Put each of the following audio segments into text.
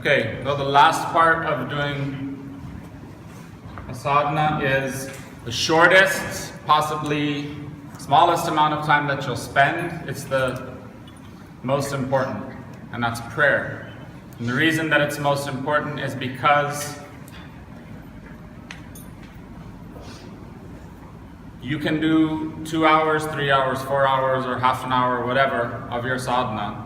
Okay, so the last part of doing a sadhana is the shortest, possibly smallest amount of time that you'll spend. It's the most important, and that's prayer. And the reason that it's most important is because you can do 2 hours, 3 hours, 4 hours, or half an hour, whatever, of your sadhana,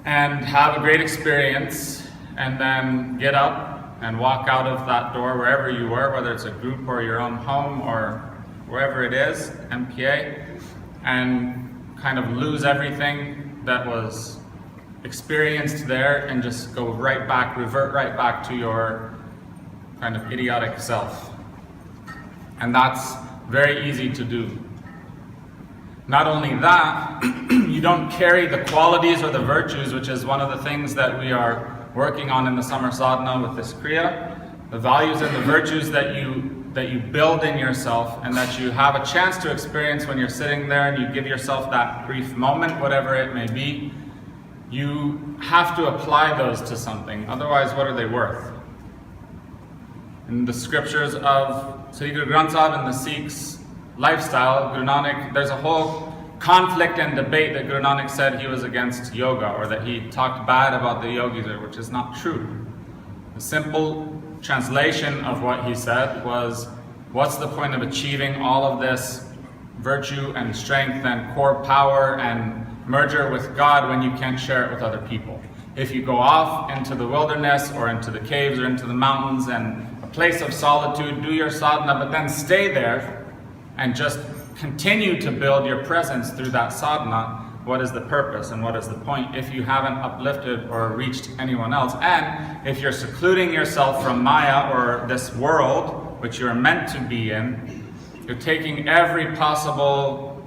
and have a great experience, and then get up and walk out of that door wherever you were, whether it's a group or your own home or wherever it is, MPA, and kind of lose everything that was experienced there and just go right back, revert right back to your kind of idiotic self. And that's very easy to do. Not only that, you don't carry the qualities or the virtues, which is one of the things that we are working on in the summer sadhana with this kriya. The values and the virtues that you build in yourself and that you have a chance to experience when you're sitting there and you give yourself that brief moment, whatever it may be. You have to apply those to something, otherwise what are they worth? In the scriptures of Sri Guru Granth Sahib and the Sikhs' lifestyle, Guru Nanak, there's a whole conflict and debate that Guru Nanak said he was against yoga, or that he talked bad about the yogis, which is not true. The simple translation of what he said was, what's the point of achieving all of this virtue and strength and core power and merger with God when you can't share it with other people? If you go off into the wilderness or into the caves or into the mountains and a place of solitude, do your sadhana, but then stay there and just continue to build your presence through that sadhana, what is the purpose and what is the point if you haven't uplifted or reached anyone else? And if you're secluding yourself from Maya or this world, which you're meant to be in, you're taking every possible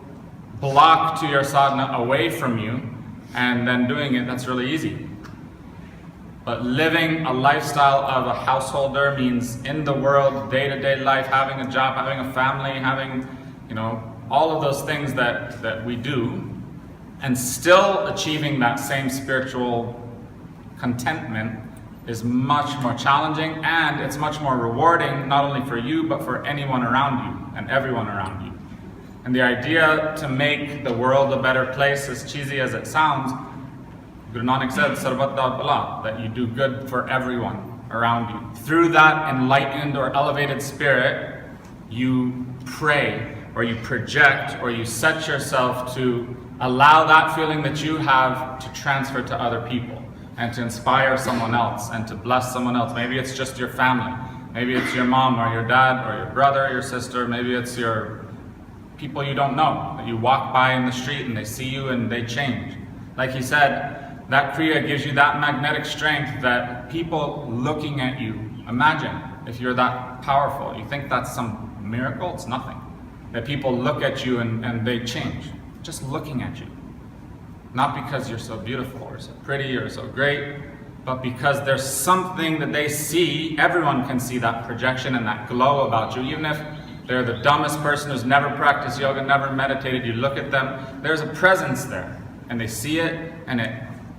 block to your sadhana away from you and then doing it, that's really easy. But living a lifestyle of a householder means in the world, day-to-day life, having a job, having a family, having, all of those things that we do, and still achieving that same spiritual contentment is much more challenging, and it's much more rewarding, not only for you, but for anyone around you and everyone around you. And the idea to make the world a better place, as cheesy as it sounds, Guru Nanak said, Sarvat Daat Bala, that you do good for everyone around you. Through that enlightened or elevated spirit, you pray, or you project, or you set yourself to allow that feeling that you have to transfer to other people, and to inspire someone else, and to bless someone else. Maybe it's just your family. Maybe it's your mom, or your dad, or your brother, or your sister. Maybe it's your people you don't know, that you walk by in the street and they see you and they change. Like he said, that kriya gives you that magnetic strength that people looking at you, imagine if you're that powerful. You think that's some miracle? It's nothing. That people look at you and they change, just looking at you. Not because you're so beautiful or so pretty or so great, but because there's something that they see. Everyone can see that projection and that glow about you, even if they're the dumbest person who's never practiced yoga, never meditated. You look at them, there's a presence there, and they see it, and it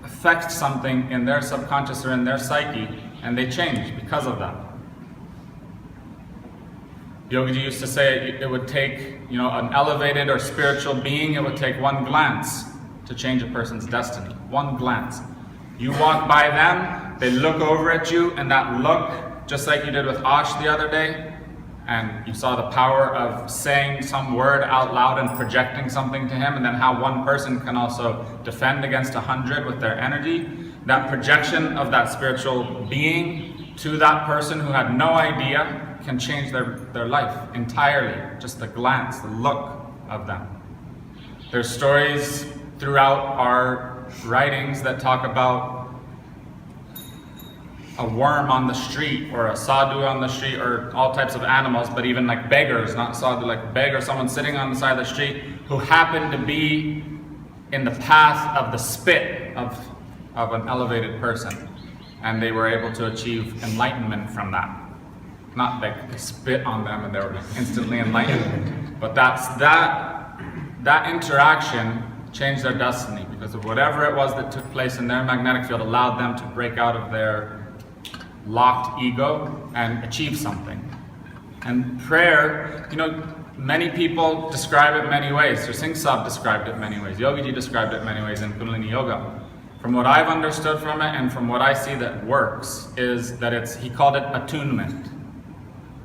affects something in their subconscious or in their psyche, and they change because of that. Yogaji used to say it would take, an elevated or spiritual being, it would take one glance to change a person's destiny. One glance. You walk by them, they look over at you, and that look, just like you did with Ash the other day, and you saw the power of saying some word out loud and projecting something to him, and then how one person can also defend against 100 with their energy. That projection of that spiritual being to that person who had no idea can change their life entirely. Just the glance, the look of them. There's stories throughout our writings that talk about a worm on the street, or a sadhu on the street, or all types of animals, but even like beggars, not sadhu, like beggar, someone sitting on the side of the street who happened to be in the path of the spit of an elevated person, and they were able to achieve enlightenment from that. Not like they spit on them and they were instantly enlightened, but that interaction change their destiny because of whatever it was that took place in their magnetic field allowed them to break out of their locked ego and achieve something. And prayer, many people describe it many ways. Sir Singh Sahib described it many ways. Yogiji described it many ways in Kundalini Yoga. From what I've understood from it and from what I see that works is that he called it attunement.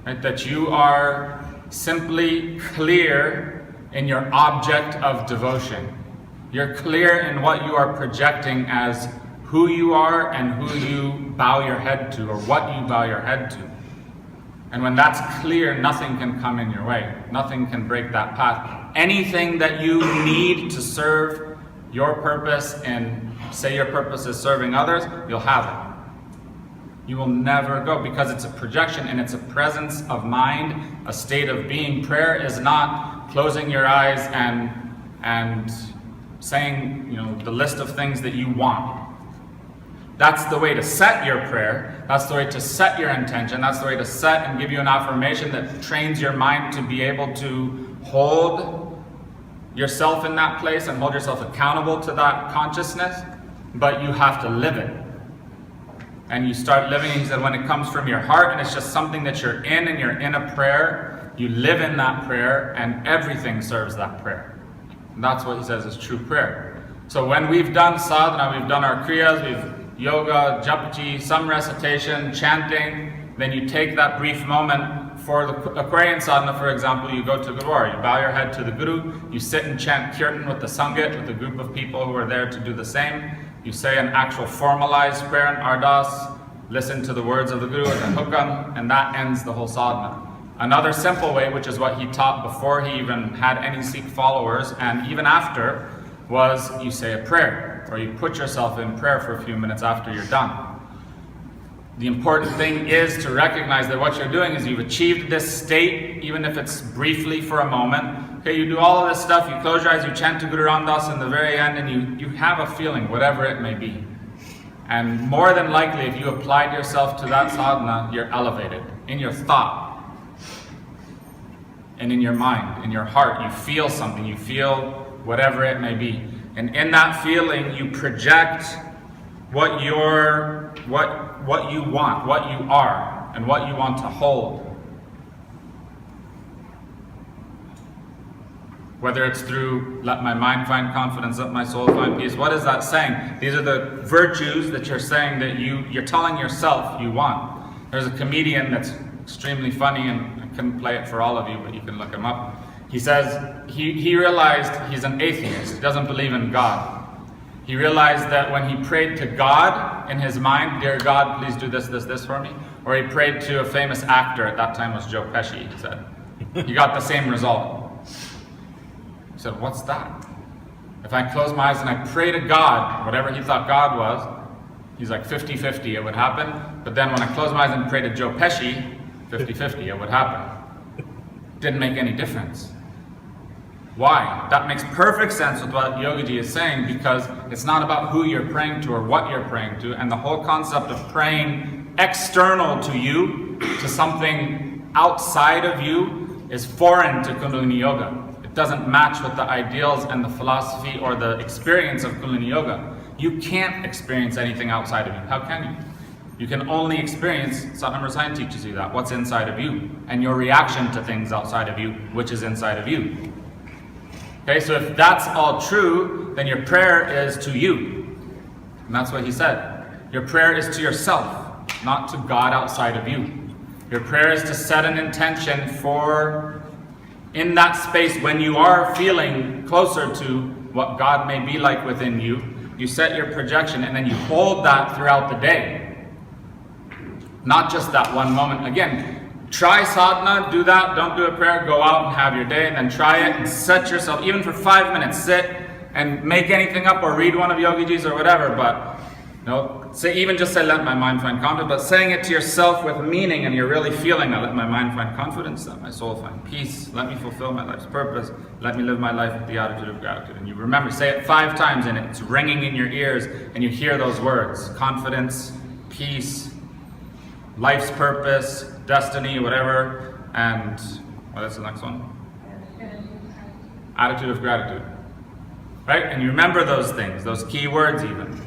Right? That you are simply clear in your object of devotion. You're clear in what you are projecting as who you are and who you bow your head to or what you bow your head to. And when that's clear, nothing can come in your way. Nothing can break that path. Anything that you need to serve your purpose and say your purpose is serving others, you'll have it. You will never go because it's a projection and it's a presence of mind, a state of being. Prayer is not closing your eyes and saying, the list of things that you want. That's the way to set your prayer. That's the way to set your intention. That's the way to set and give you an affirmation that trains your mind to be able to hold yourself in that place and hold yourself accountable to that consciousness. But you have to live it. And you start living, he said, when it comes from your heart and it's just something that you're in and you're in a prayer, you live in that prayer and everything serves that prayer. And that's what he says is true prayer. So when we've done sadhana, we've done our kriyas, we've yoga, japaji, some recitation, chanting, then you take that brief moment. For the Aquarian sadhana, for example, you go to Gurdwara, you bow your head to the Guru, you sit and chant kirtan with the Sangit, with a group of people who are there to do the same. You say an actual formalized prayer in Ardas, listen to the words of the Guru and the hukam, and that ends the whole sadhana. Another simple way, which is what he taught before he even had any Sikh followers, and even after, was you say a prayer, or you put yourself in prayer for a few minutes after you're done. The important thing is to recognize that what you're doing is you've achieved this state, even if it's briefly for a moment. Okay, you do all of this stuff, you close your eyes, you chant to Guru Ram Das in the very end, and you have a feeling, whatever it may be. And more than likely, if you applied yourself to that sadhana, you're elevated in your thought and in your mind, in your heart. You feel something, you feel whatever it may be. And in that feeling, you project what you want, what you are, and what you want to hold. Whether it's through let my mind find confidence, let my soul find peace. What is that saying? These are the virtues that you're saying that you're telling yourself you want. There's a comedian that's extremely funny, and I couldn't play it for all of you, but you can look him up. He says he realized he's an atheist. He doesn't believe in God. He realized that when he prayed to God in his mind, dear God, please do this for me, or he prayed to a famous actor, at that time was Joe Pesci, he said, he got the same result. He said, what's that? If I close my eyes and I pray to God, whatever he thought God was, he's like 50-50 it would happen. But then when I close my eyes and pray to Joe Pesci, 50-50 it would happen. Didn't make any difference. Why? That makes perfect sense with what Yogiji is saying, because it's not about who you're praying to or what you're praying to, and the whole concept of praying external to you, to something outside of you, is foreign to Kundalini Yoga. It doesn't match with the ideals and the philosophy or the experience of Kundalini Yoga. You can't experience anything outside of you. How can you? You can only experience, Satnam Rasayan teaches you that, what's inside of you, and your reaction to things outside of you, which is inside of you. Okay, so if that's all true, then your prayer is to you. And that's what he said. Your prayer is to yourself, not to God outside of you. Your prayer is to set an intention for, in that space when you are feeling closer to what God may be like within you, you set your projection and then you hold that throughout the day. Not just that one moment. Again, try sadhana, do that, don't do a prayer, go out and have your day, and then try it and set yourself, even for 5 minutes, sit and make anything up or read one of Yogiji's or whatever, but even just say, let my mind find confidence, but saying it to yourself with meaning and you're really feeling that, let my mind find confidence, let my soul find peace, let me fulfill my life's purpose, let me live my life with the attitude of gratitude. And you remember, say it 5 times and it's ringing in your ears and you hear those words, confidence, peace, life's purpose, destiny, whatever, and what is the next one? Attitude of gratitude. right? And you remember those things, those key words even.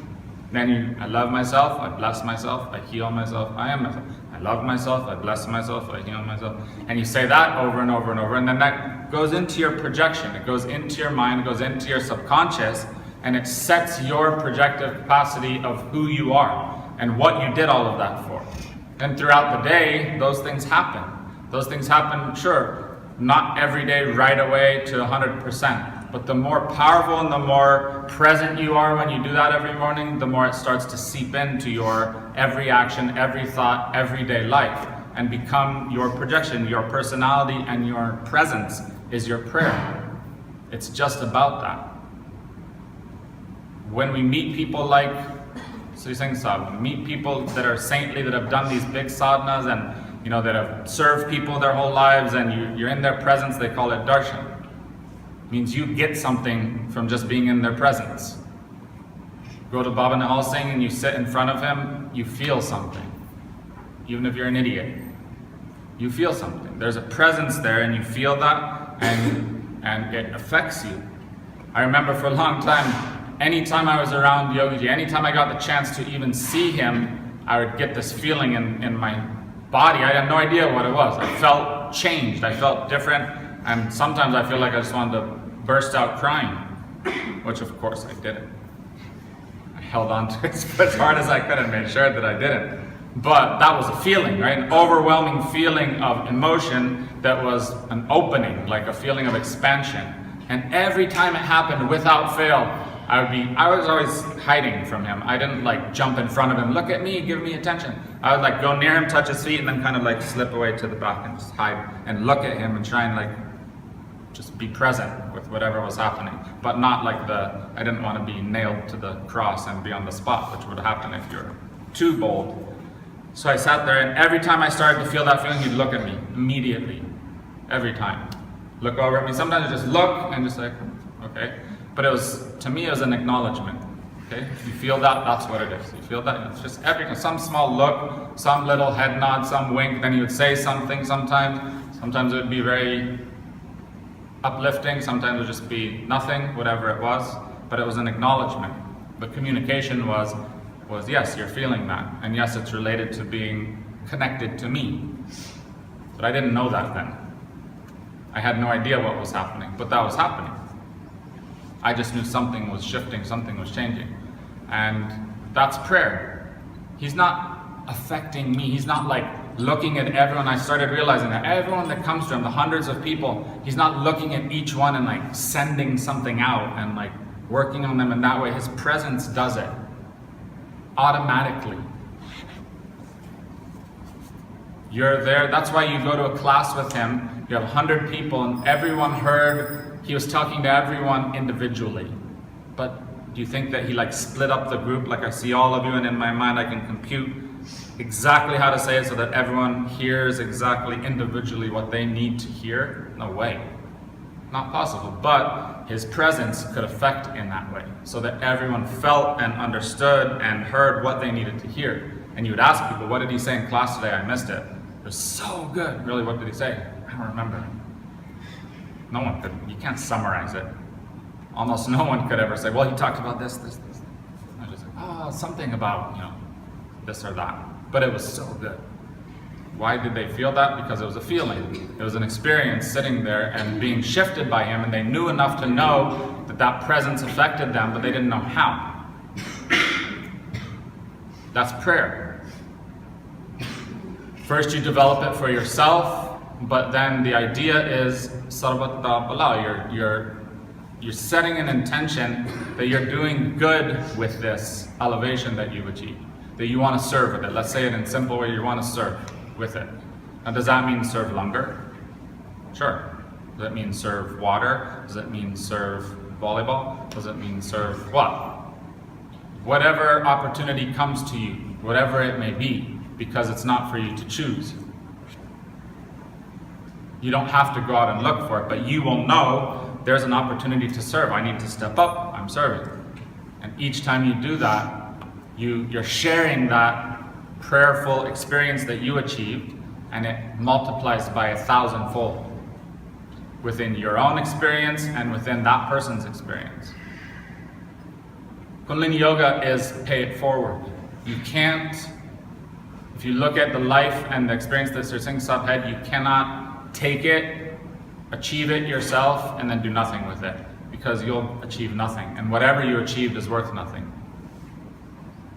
Then I love myself, I bless myself, I heal myself, I am myself. I love myself, I bless myself, I heal myself. And you say that over and over and over, and then that goes into your projection. It goes into your mind, it goes into your subconscious, and it sets your projective capacity of who you are and what you did all of that for. And throughout the day, those things happen. Those things happen, sure, not every day right away to 100%. But the more powerful and the more present you are when you do that every morning, the more it starts to seep into your every action, every thought, everyday life, and become your projection, your personality, and your presence is your prayer. It's just about that. When we meet people like Sri Singh Sahib, meet people that are saintly, that have done these big sadhanas, and that have served people their whole lives, and you're in their presence, they call it darshan. Means you get something from just being in their presence. Go to Baba Nihal Singh and you sit in front of him, you feel something. Even if you're an idiot, you feel something. There's a presence there, and you feel that, and it affects you. I remember for a long time, anytime I was around Yogiji, anytime I got the chance to even see him, I would get this feeling in my body. I had no idea what it was. I felt changed, I felt different, and sometimes I feel like I just wanted to burst out crying, which of course I didn't. I held on to it as hard as I could and made sure that I didn't. But that was a feeling, right? An overwhelming feeling of emotion that was an opening, like a feeling of expansion. And every time it happened, without fail, I was always hiding from him. I didn't like jump in front of him, look at me, give me attention. I would like go near him, touch his feet, and then kind of like slip away to the back and just hide and look at him and try and like just be present with whatever was happening. But not like I didn't want to be nailed to the cross and be on the spot, which would happen if you're too bold. So I sat there, and every time I started to feel that feeling, he'd look at me immediately. Every time. Look over at me. Sometimes I just look and just like, okay. But to me, it was an acknowledgement. Okay? You feel that, that's what it is. You feel that, it's just everything. Some small look, some little head nod, some wink, then he would say something sometimes. Sometimes it would be very uplifting, sometimes it would just be nothing, whatever it was. But it was an acknowledgement. The communication was yes, you're feeling that. And yes, it's related to being connected to me. But I didn't know that then. I had no idea what was happening, but that was happening. I just knew something was shifting, something was changing. And that's prayer. He's not affecting me. He's not like looking at everyone. I started realizing that everyone that comes to him, the hundreds of people, he's not looking at each one and like sending something out and like working on them in that way. His presence does it automatically. You're there. That's why you go to a class with him. You have 100 people, and everyone heard he was talking to everyone individually. But do you think that he like split up the group? Like I see all of you, and in my mind I can compute exactly how to say it so that everyone hears exactly individually what they need to hear? No way. Not possible. But his presence could affect in that way, so that everyone felt and understood and heard what they needed to hear. And you would ask people, what did he say in class today? I missed it. It was so good. Really, what did he say? I don't remember. No one could. You can't summarize it. Almost no one could ever say, well, he talked about this. I just like, something about, this or that. But it was so good. Why did they feel that? Because it was a feeling. It was an experience sitting there and being shifted by him, and they knew enough to know that presence affected them, but they didn't know how. That's prayer. First you develop it for yourself, but then the idea is sarvata bala. You're setting an intention that you're doing good with this elevation that you've achieved, that you want to serve with it. Let's say it in a simple way, you want to serve with it. Now, does that mean serve longer? Sure. Does it mean serve water? Does it mean serve volleyball? Does it mean serve what? Whatever opportunity comes to you, whatever it may be, because it's not for you to choose. You don't have to go out and look for it, but you will know there's an opportunity to serve. I need to step up, I'm serving. And each time you do that, you're sharing that prayerful experience that you achieved, and it multiplies by 1,000-fold within your own experience and within that person's experience. Kundalini Yoga is pay it forward. You can't, if you look at the life and the experience that Sri Singh Sahib had, you cannot take it, achieve it yourself, and then do nothing with it, because you'll achieve nothing. And whatever you achieved is worth nothing.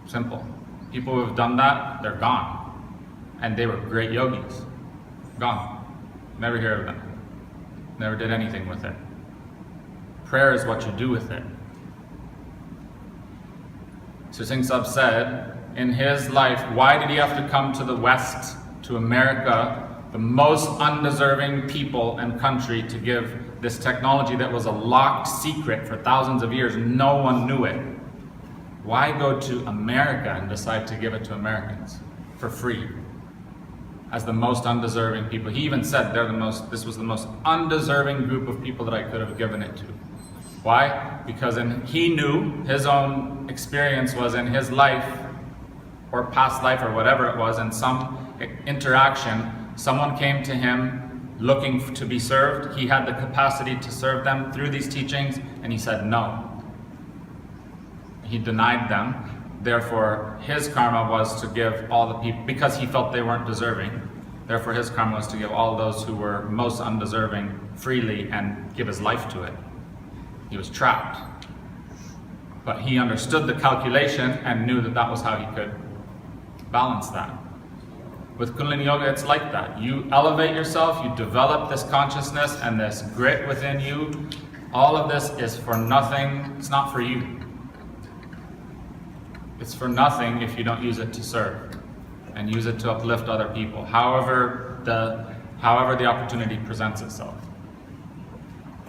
Simple. People who have done that, they're gone. And they were great yogis. Gone. Never hear of them. Never did anything with it. Prayer is what you do with it. Sri Singh Sahib said, in his life, why did he have to come to the West, to America, the most undeserving people and country, to give this technology that was a locked secret for thousands of years? No one knew it. Why go to America and decide to give it to Americans for free as the most undeserving people? He even said this was the most undeserving group of people that I could have given it to. Why? Because he knew his own experience was in his life or past life or whatever it was, in some interaction, someone came to him looking to be served. He had the capacity to serve them through these teachings, and he said no. He denied them. Therefore, his karma was to give all the people, because he felt they weren't deserving, therefore his karma was to give all those who were most undeserving freely and give his life to it. He was trapped. But he understood the calculation and knew that that was how he could balance that. With Kundalini Yoga, it's like that. You elevate yourself, you develop this consciousness and this grit within you. All of this is for nothing. It's not for you. It's for nothing if you don't use it to serve and use it to uplift other people, however the opportunity presents itself.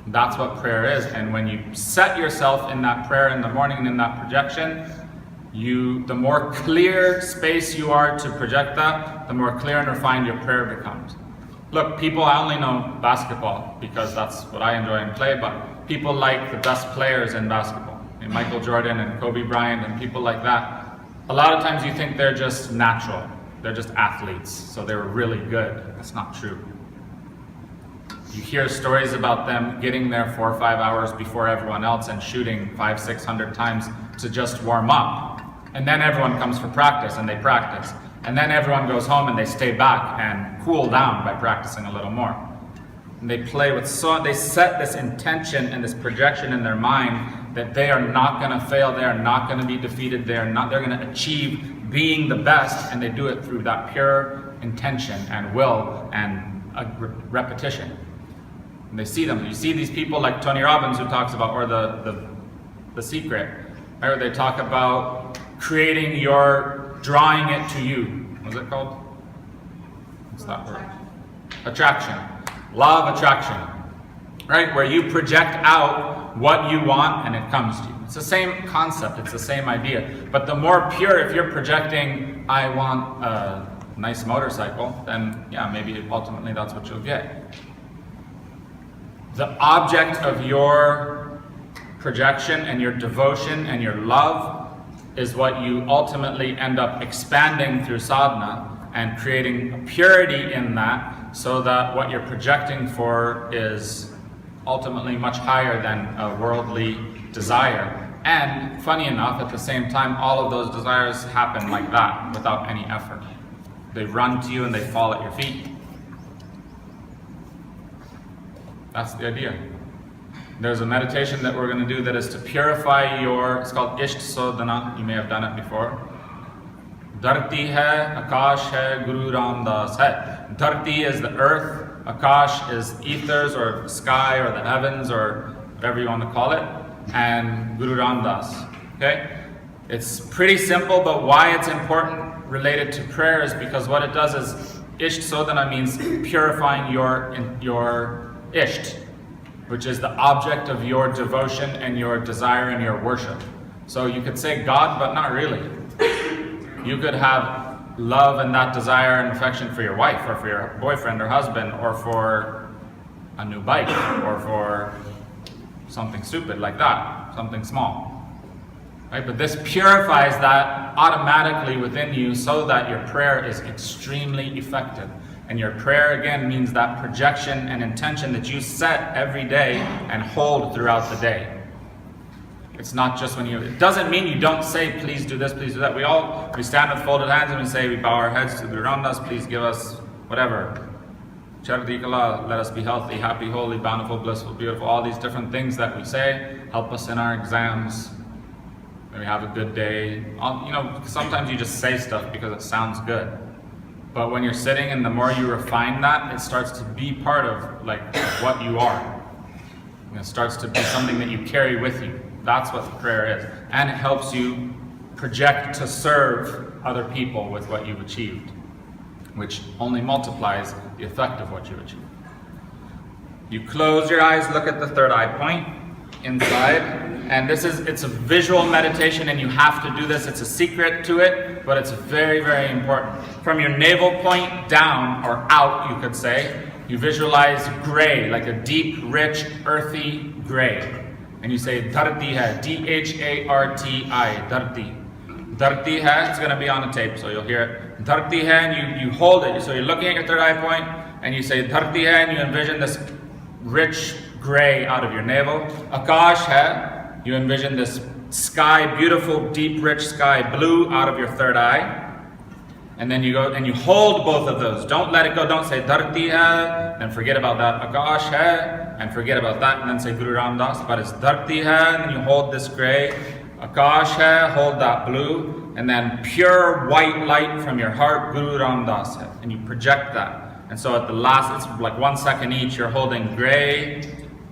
That's what prayer is. And when you set yourself in that prayer in the morning and in that projection, the more clear space you are to project that, the more clear and refined your prayer becomes. Look, I only know basketball because that's what I enjoy and play, but people like the best players in basketball, Michael Jordan and Kobe Bryant and people like that. A lot of times you think they're just natural. They're just athletes, so they were really good. That's not true. You hear stories about them getting there 4 or 5 hours before everyone else and shooting 500-600 times to just warm up. And then everyone comes for practice and they practice. And then everyone goes home and they stay back and cool down by practicing a little more. And they play with they set this intention and this projection in their mind that they are not going to fail, they are not going to be defeated, they're going to achieve being the best, and they do it through that pure intention and will and repetition. And they see them. You see these people like Tony Robbins, who talks about, or the Secret, right? They talk about drawing it to you. What's it called? What's that word? Attraction. Law of attraction. Right? Where you project out what you want and it comes to you. It's the same concept, it's the same idea. But the more pure, if you're projecting, I want a nice motorcycle, then yeah, maybe ultimately that's what you'll get. The object of your projection and your devotion and your love is what you ultimately end up expanding through sadhana and creating a purity in that, so that what you're projecting for is ultimately much higher than a worldly desire. And funny enough, at the same time, all of those desires happen like that, without any effort. They run to you and they fall at your feet. That's the idea. There's a meditation that we're going to do that is to purify it's called Isht Sodhana. You may have done it before. Dharti hai, Akash hai, Guru Ramdas hai. Dharti is the earth, Akash is ethers or sky or the heavens or whatever you want to call it, and Guru Ramdas. Okay? It's pretty simple, but why it's important related to prayer is because what it does is Isht Sodhana means purifying your Isht, which is the object of your devotion and your desire and your worship. So you could say God, but not really. You could have love and that desire and affection for your wife or for your boyfriend or husband or for a new bike or for something stupid like that, something small. Right? But this purifies that automatically within you so that your prayer is extremely effective. And your prayer, again, means that projection and intention that you set every day and hold throughout the day. It's not just when it doesn't mean you don't say, please do this, please do that. We stand with folded hands and we say, we bow our heads to the Ramdas, please give us whatever. Chardi Kala, let us be healthy, happy, holy, bountiful, blissful, beautiful. All these different things that we say help us in our exams. When we have a good day. Sometimes you just say stuff because it sounds good. But when you're sitting and the more you refine that, it starts to be part of like what you are. And it starts to be something that you carry with you. That's what prayer is. And it helps you project to serve other people with what you've achieved, which only multiplies the effect of what you achieve. You close your eyes, look at the third eye point inside, and it's a visual meditation, and you have to do this. It's a secret to it, but it's very, very important. From your navel point down, or out, you could say, you visualize gray, like a deep, rich, earthy gray. And you say, Dharti hai, D-H-A-R-T-I, Dharti. Dharti hai, it's going to be on the tape, so you'll hear it. Dharti hai, and you hold it. So you're looking at your third eye point, and you say, Dharti hai, and you envision this rich gray out of your navel. Akash hai, you envision this sky, beautiful, deep, rich sky blue out of your third eye. And then you go and you hold both of those. Don't let it go. Don't say Dharti hai, and forget about that. Akash hai, and forget about that. And then say Guru Ramdas. But it's Dharti hai, and then you hold this gray. Akash hai, hold that blue. And then pure white light from your heart, Guru Ramdas hai. And you project that. And so at the last, it's like 1 second each, you're holding gray,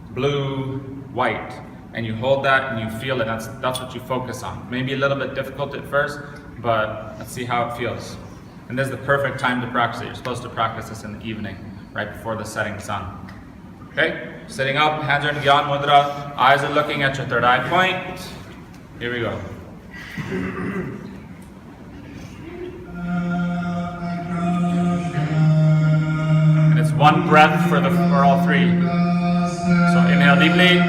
blue, white. And you hold that and you feel it. That's what you focus on. Maybe a little bit difficult at first, but let's see how it feels. And this is the perfect time to practice it. You're supposed to practice this in the evening, right before the setting sun. Okay? Sitting up, hands are in Gyan Mudra, eyes are looking at your third eye point. Here we go. And it's one breath for all three. So inhale deeply.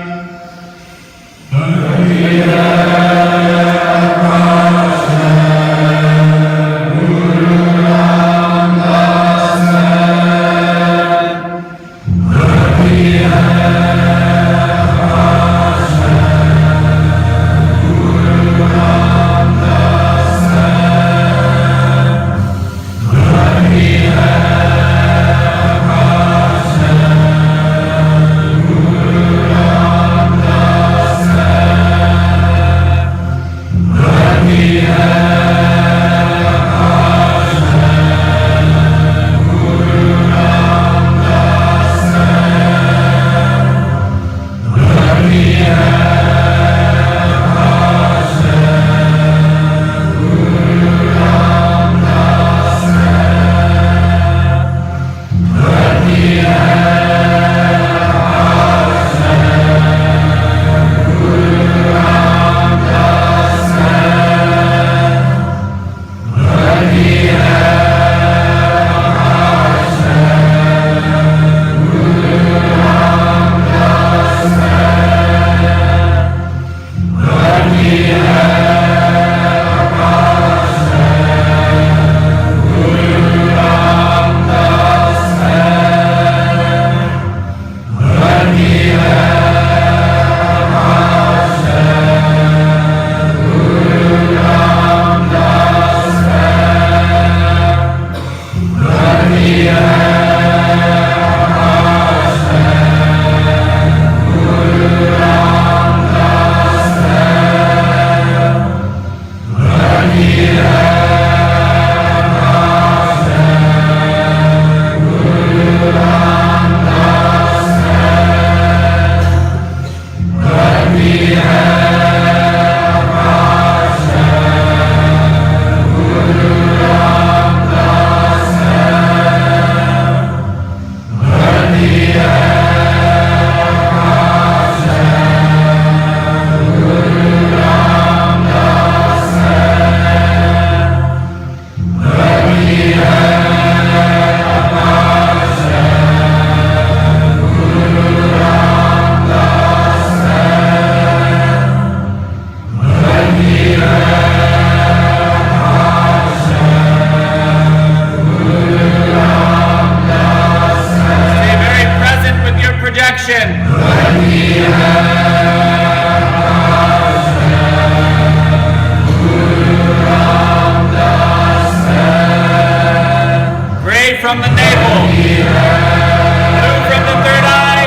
from the navel, blue from the third eye,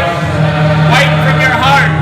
white from your heart.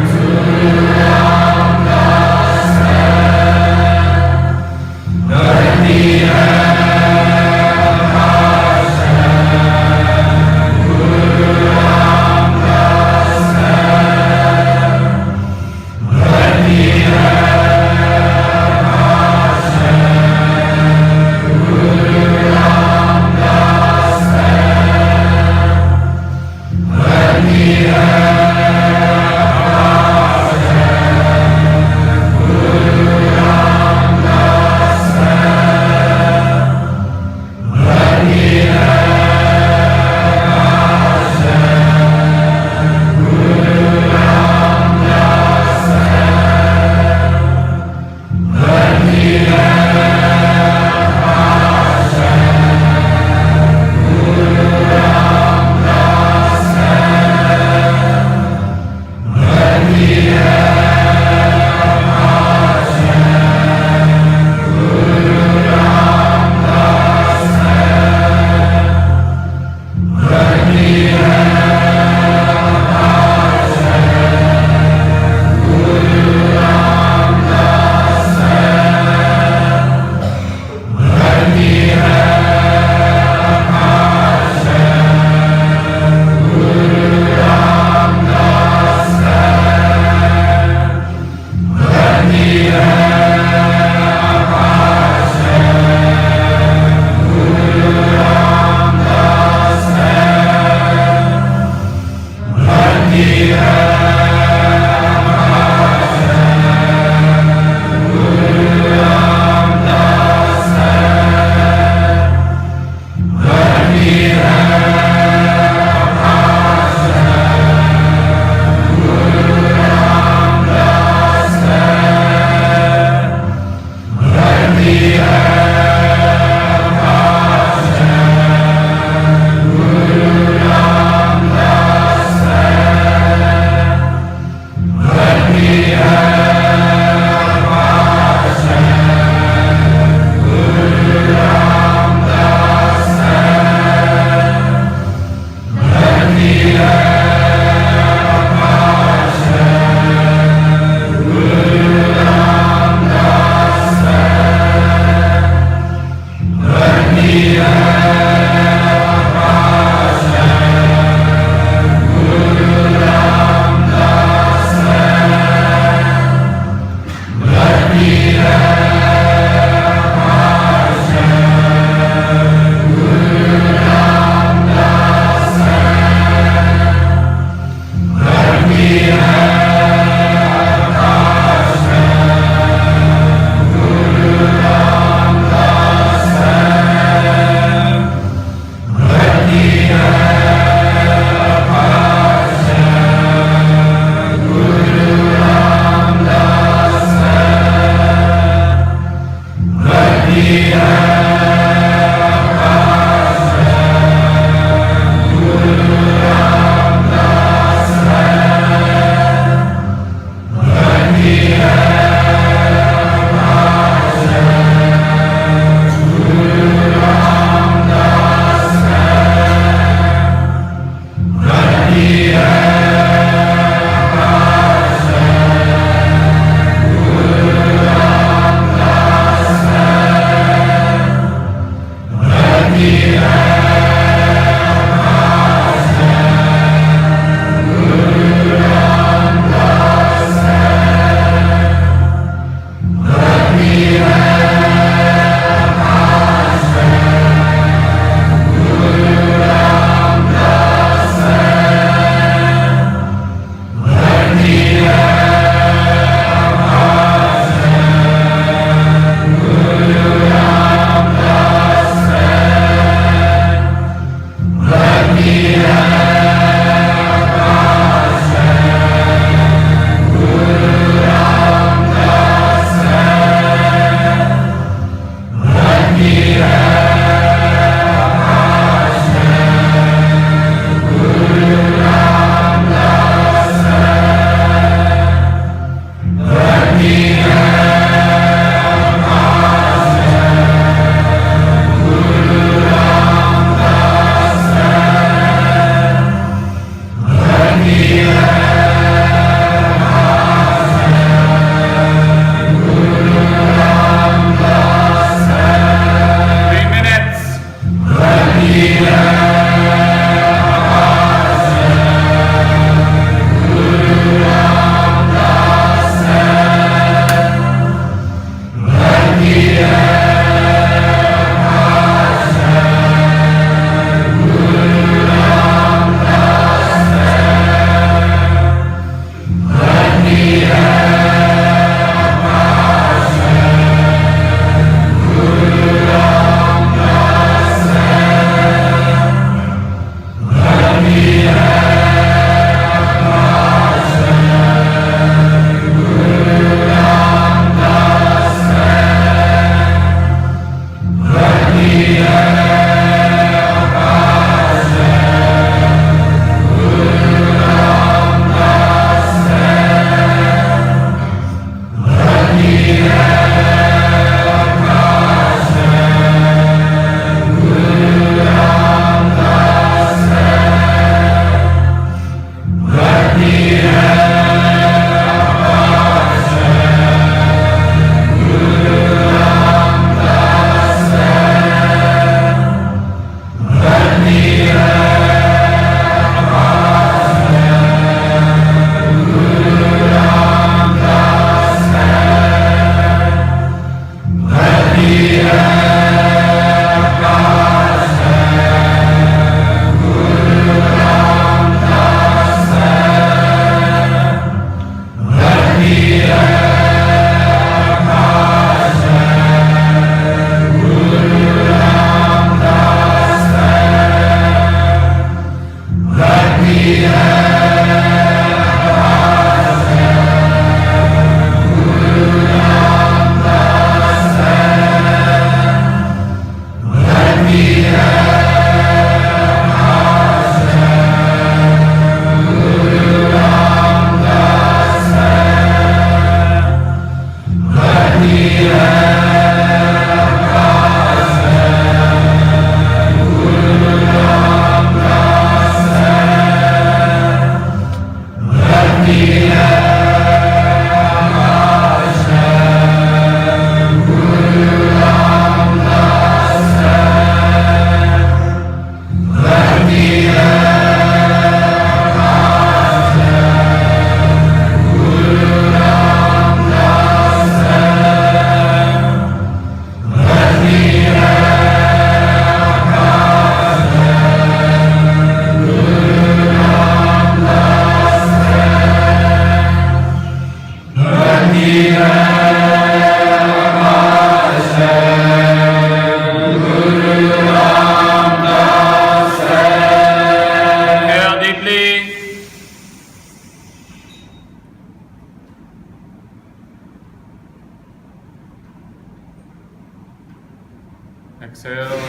Exhale.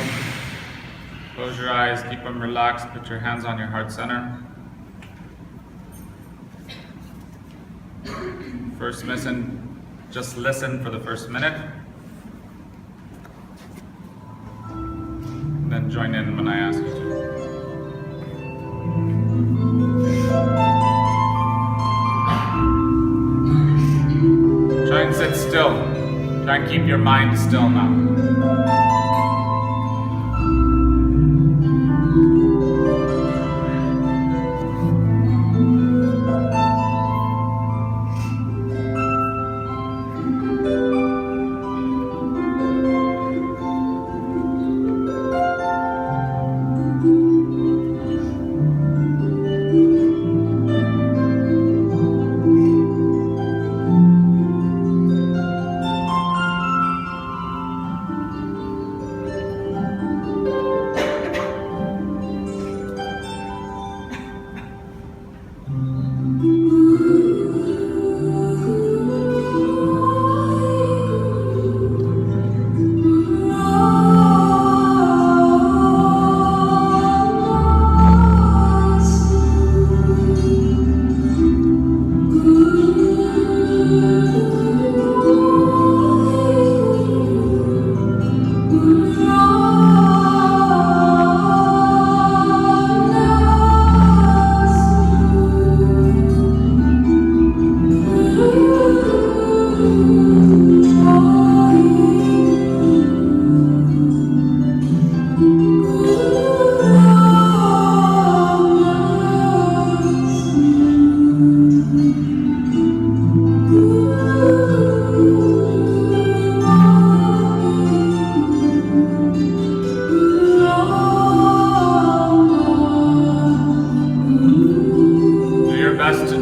Close your eyes, keep them relaxed, put your hands on your heart center. First listen, just listen for the first minute. Then join in when I ask you to. Try and sit still. Try and keep your mind still now.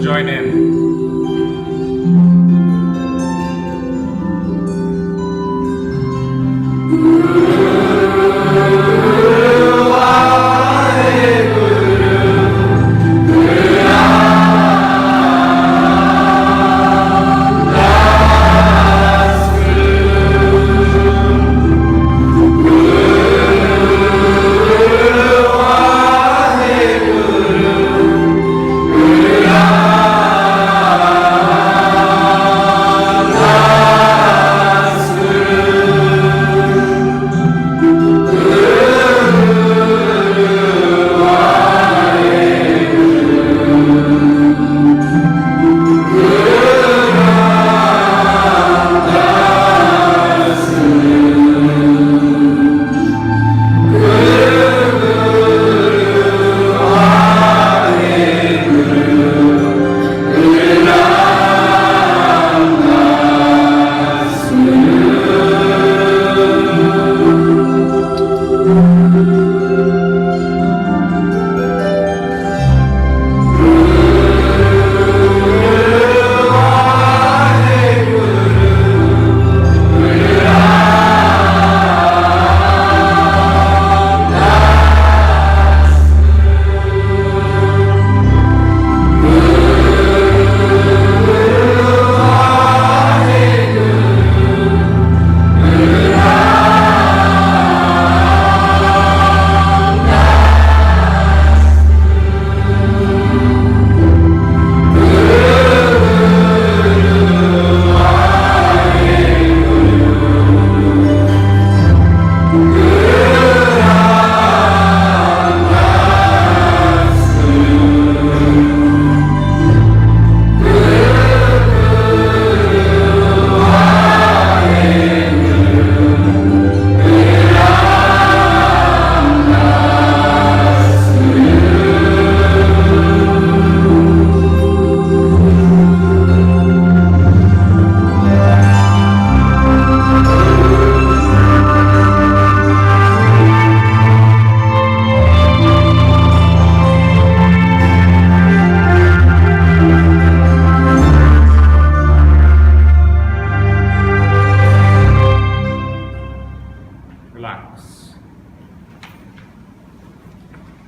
Join in.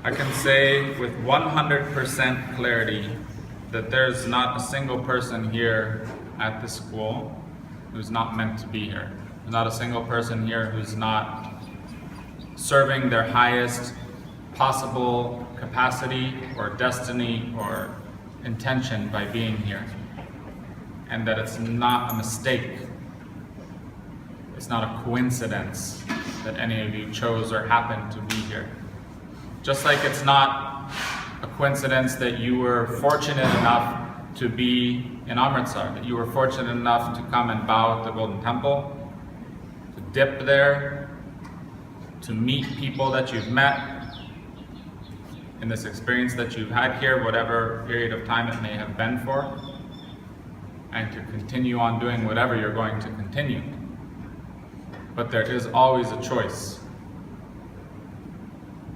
I can say with 100% clarity that there's not a single person here at this school who's not meant to be here. There's not a single person here who's not serving their highest possible capacity or destiny or intention by being here. And that it's not a mistake. It's not a coincidence that any of you chose or happened to be here. Just like it's not a coincidence that you were fortunate enough to be in Amritsar, that you were fortunate enough to come and bow at the Golden Temple, to dip there, to meet people that you've met in this experience that you've had here, whatever period of time it may have been for, and to continue on doing whatever you're going to continue. But there is always a choice.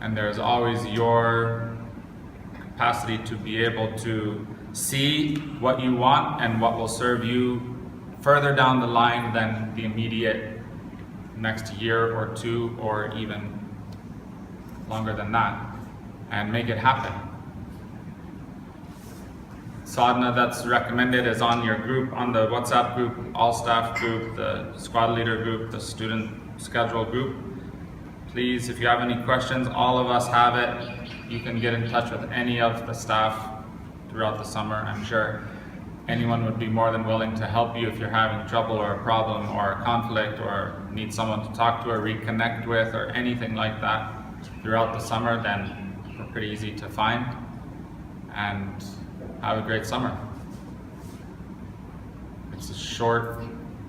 And there is always your capacity to be able to see what you want and what will serve you further down the line than the immediate next year or two, or even longer than that, and make it happen. Sadhana that's recommended is on your group, on the WhatsApp group, all staff group, the squad leader group, the student schedule group. Please, if you have any questions, all of us have it. You can get in touch with any of the staff throughout the summer. I'm sure anyone would be more than willing to help you if you're having trouble or a problem or a conflict or need someone to talk to or reconnect with or anything like that throughout the summer. Then we're pretty easy to find. And have a great summer. It's a short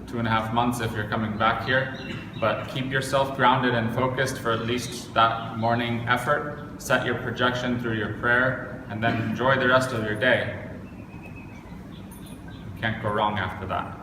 2.5 months if you're coming back here, but keep yourself grounded and focused for at least that morning effort. Set your projection through your prayer, and then enjoy the rest of your day. You can't go wrong after that.